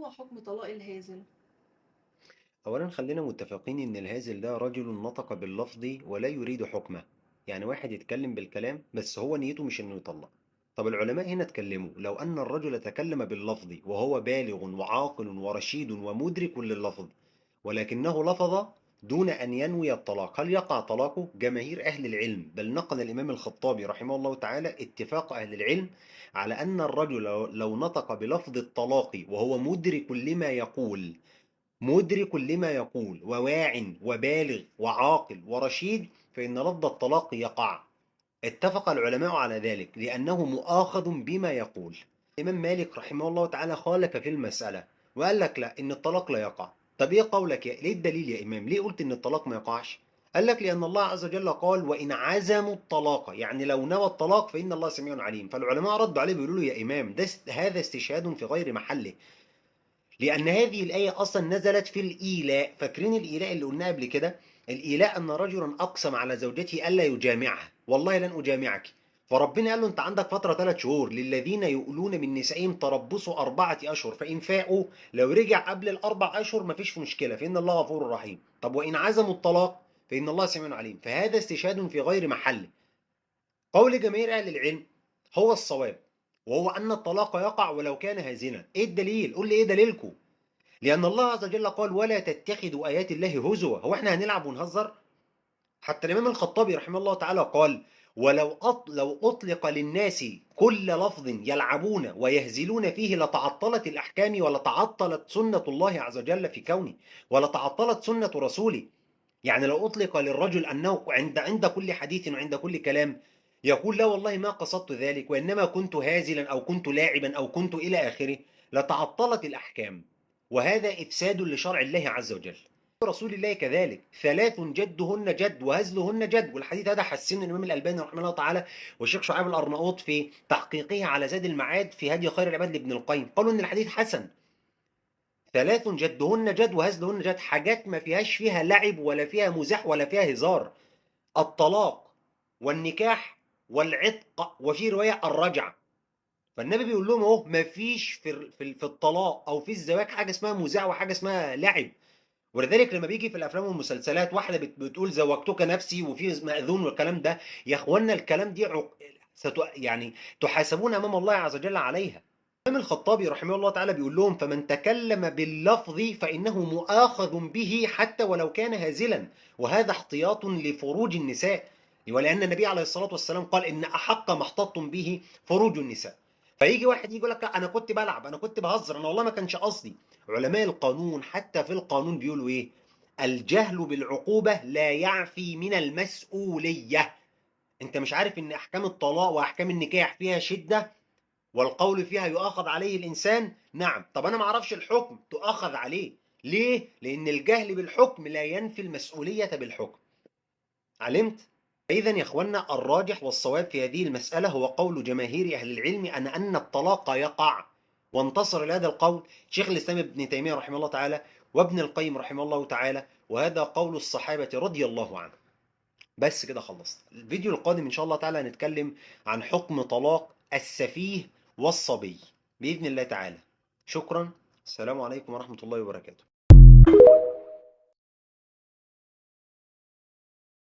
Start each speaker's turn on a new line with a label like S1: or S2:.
S1: هو حكم طلاق الهازل؟
S2: أولا خلينا متفقين إن الهازل ده رجل نطق باللفظ ولا يريد حكمه. يعني واحد يتكلم بالكلام بس هو نيته مش إنه يطلق. طب العلماء هنا اتكلموا لو أن الرجل تكلم باللفظ وهو بالغ وعاقل ورشيد ومدرك لللفظ، ولكنه لفظ دون أن ينوي الطلاق، هل يقع طلاقه؟ جماهير أهل العلم، بل نقل الإمام الخطابي رحمه الله تعالى اتفاق أهل العلم على أن الرجل لو نطق بلفظ الطلاق وهو مدرك لما يقول وواع وبالغ وعاقل ورشيد، فإن لفظ الطلاق يقع. اتفق العلماء على ذلك لأنه مؤاخذ بما يقول. الإمام مالك رحمه الله تعالى خالف في المسألة وقال لك لا، إن الطلاق لا يقع. طب إيه قولك ليه الدليل يا إمام؟ ليه قلت إن الطلاق ما يقعش؟ قال لك لأن الله عز وجل قال وإن عزموا الطلاق، يعني لو نوى الطلاق فإن الله سميع عليم. فالعلماء ردوا عليه بيقولوا له يا إمام هذا استشهاد في غير محله، لأن هذه الآية أصلا نزلت في الإيلاء. فاكرين الإيلاء اللي قلناه قبل كده؟ الإيلاء أن رجلا أقسم على زوجته ألا يجامعها، والله لن أجامعك، فربنا قال له أنت عندك فترة 3 شهور، للذين يؤلون من نسائهم تربصوا 4 أشهر، فإن فاءوا لو رجع قبل الأربع أشهر مفيش مشكلة، فإن الله غفور رحيم. طب وإن عزموا الطلاق فإن الله سميع عليم. فهذا استشهاد في غير محله. قول جماهير أهل العلم هو الصواب، وهو أن الطلاق يقع ولو كان هازلا. إيه الدليل؟ قول لي إيه دليلكم؟ لأن الله عز وجل قال ولا تتخذوا آيات الله هزوا. هو احنا هنلعب ونهزر؟ حتى الإمام الخطابي رحمه الله تعالى قال لو أطلق للناس كل لفظ يلعبون ويهزلون فيه لتعطلت الأحكام ولتعطلت سنة الله عز وجل في كونه ولتعطلت سنة رسوله. يعني لو أطلق للرجل أنه عند كل حديث وعند كل كلام يقول لا والله ما قصدت ذلك وإنما كنت هازلا أو كنت لاعبا أو كنت إلى آخره، لتعطلت الأحكام، وهذا إفساد لشرع الله عز وجل. رسول الله كذلك 3 جدهن جد وهزلهن جد، والحديث هذا حسنه الإمام الألباني رحمه الله تعالى والشيخ شعيب الأرناؤوط في تحقيقه على زاد المعاد في هدي خير العباد لابن القيم، قالوا إن الحديث حسن. 3 جدهن جد وهزلهن جد، حاجات ما فيهاش فيها لعب ولا فيها مزاح ولا فيها هزار. الطلاق والنكاح والعتق، وفي رواية الرجعة. فالنبي بيقول لهم اهو ما فيش في الطلاق او في الزواج حاجه اسمها مزاح وحاجه اسمها لعب. ولذلك لما بيجي في الافلام والمسلسلات واحده بتقول زوجتك نفسي وفي مأذون والكلام ده، يا اخوانا الكلام دي يعني تحاسبون امام الله عز وجل عليها. الإمام الخطابي رحمه الله تعالى بيقول لهم فمن تكلم باللفظ فإنه مؤاخذ به حتى ولو كان هازلا، وهذا احتياط لفروج النساء، ولأن النبي عليه الصلاة والسلام قال إن أحق ما احتطتم به فروج النساء. فيجي واحد يجي يقول لك لا أنا كنت بلعب، أنا كنت بهزر، أنا والله ما كانش قصدي. علماء القانون حتى في القانون بيقولوا إيه؟ الجهل بالعقوبة لا يعفي من المسؤولية. أنت مش عارف إن أحكام الطلاق وأحكام النكاح فيها شدة والقول فيها يؤاخذ عليه الإنسان؟ نعم. طب أنا ما أعرفش الحكم، تؤاخذ عليه. ليه؟ لأن الجهل بالحكم لا ينفي المسؤولية بالحكم. علمت؟ إذا يا إخوانا الراجح والصواب في هذه المسألة هو قول جماهير أهل العلم أن الطلاق يقع. وانتصر لهذا القول شيخ الإسلام ابن تيمية رحمه الله تعالى وابن القيم رحمه الله تعالى، وهذا قول الصحابة رضي الله عنهم. بس كده خلصت. الفيديو القادم إن شاء الله تعالى هنتكلم عن حكم طلاق السفيه والصبي بإذن الله تعالى. شكرا. السلام عليكم ورحمة الله وبركاته.